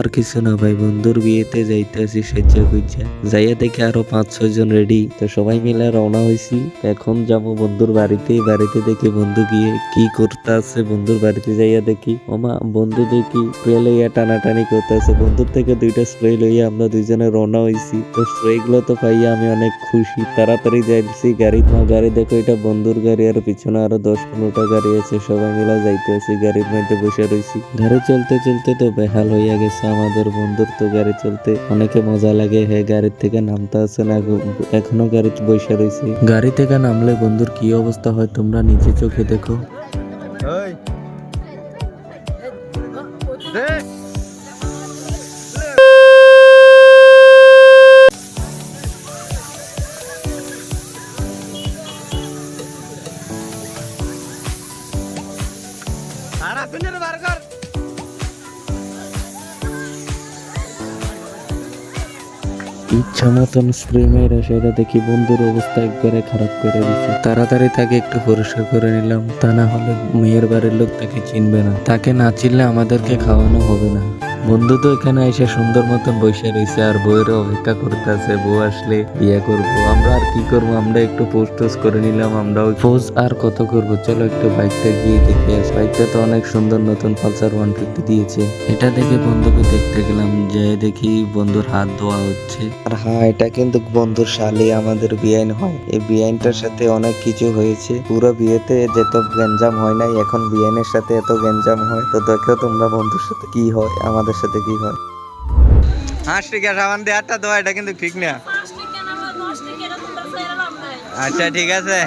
আর কিছু না ভাই, বন্ধুর বিয়েতে যাইতে আছি সেজে গুজে যাইয়া দেখে আরো 5-6 জন রেডি, তো সবাই মিলে রওনা হয়েছি। এখন যাবো বন্ধুর বাড়িতে দেখি বন্ধু গিয়ে কি করতে আছে। বন্ধুর বাড়িতে যাইয়া দেখি ওমা বন্ধু দেখি স্প্রে লইয়া টানাটানি করতে আছে। বন্ধুর থেকে 2টা স্প্রে লইয়া আমরা 2জনে রওনা হয়েছি। তো স্প্রে গুলো তো পাইয়া আমি অনেক খুশি, তাড়াতাড়ি যাইছি গাড়ি। গাড়ি দেখো, এটা বন্ধুর গাড়ি, আর পিছনে আরো 10-15টা গাড়ি আছে। সবাই মিলে যাইতে আছি, গাড়ির মধ্যে বসে রয়েছি। গাড়ি চলতে চলতে তো বেহাল হইয়া গেছে আমাদের বন্ধুর। তো গাড়ি চলতে অনেকে মজা লাগে, হ্যাঁ গাড়ির থেকে নামতে আছে না, এখনো গাড়িতে বসে রয়েছে। গাড়ি থেকে নামলে বন্ধুর কি অবস্থা হয় তোমরা নিজে চোখে দেখো। ইচ্ছা মতন স্প্রে মেরে সেটা দেখি বন্ধুর অবস্থা একবারে খারাপ করে দিচ্ছে। তাড়াতাড়ি তাকে একটু পরিষ্কার করে নিলাম, তা না হলে মেয়ের বাড়ির লোক তাকে চিনবে না। তাকে না চিনলে আমাদেরকে খাওয়ানো হবে না। বন্ধু তো এখানে এসে সুন্দর মতন বসে রয়েছে আর বউয়ের অপেক্ষা করতে আছে, বউ আসলে বিয়ে করবো। আমরা আর কি করবো, আমরা একটু পোজ টোজ করে নিলাম। আমরাও পোজ আর কত করবো, চলো একটু বাইকটা গিয়ে দেখে আসি। বাইকটা তো অনেক সুন্দর, নতুন পালসার 150 দিয়েছে। এটা দেখে বন্ধুকে দেখতে গেলাম, যে দেখি বন্ধুর হাত ধোয়া হচ্ছে। আর হ্যাঁ, এটা কিন্তু বন্ধুর শালি আমাদের বিয়াইন হয়। এই বিয়াইনটার সাথে অনেক কিছু হয়েছে। পুরো বিয়েতে যেত গ্যাঞ্জাম হয় নাই, এখন বিয়াইনের সাথে এত গ্যাঞ্জাম হয়। তো দেখো তোমরা বন্ধুর সাথে কি হয়, আমাদের সাথে কি হয়। হাঁসটিকে সাবান দিয়ে হাতটা ধোয়া, এটা কিন্তু ঠিক না। আচ্ছা ঠিক আছে।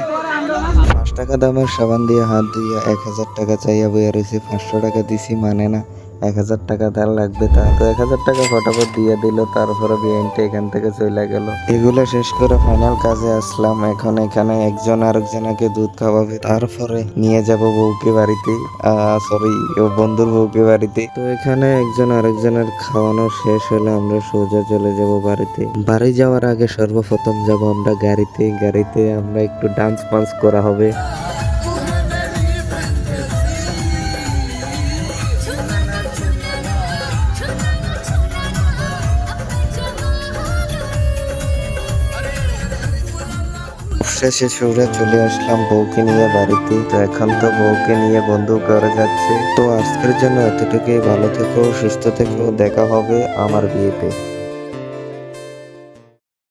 5 টাকা দামের সাবান দিয়ে হাত ধুইয়া 1000 টাকা চাইয়া বইয়া রয়েছে। 500 টাকা দিছি, মানে না 1000 টাকা তার লাগবে। তা তো 1000 টাকা ফটাফট দিয়ে দিল। তারপরে বিআইনটা এখান থেকে চলে গেল। এগুলো শেষ করে ফাইনাল কাজে আসলাম। এখন এখানে একজন আরেকজনকে দুধ খাওয়াবে, তারপরে নিয়ে যাব বউকে বাড়িতে, সরি বন্ধুর বউকে বাড়িতে। তো এখানে একজন আরেকজনের খাওয়ানো শেষ হলে আমরা সোজা চলে যাব বাড়িতে। বাড়ি যাওয়ার আগে সর্বপ্রথম যাব আমরা গাড়িতে। গাড়িতে আমরা একটু ডান্স ফান্স করা হবে। শেষে সরে চলে আসলাম বউকে নিয়ে বাড়িতে। তো এখন তো বউকে নিয়ে বন্ধু ঘরে যাচ্ছে। তো আজকের জন্য এতটুকুই, ভালো থেকো, সুস্থ থেকো, দেখা হবে আমার বিয়েতে।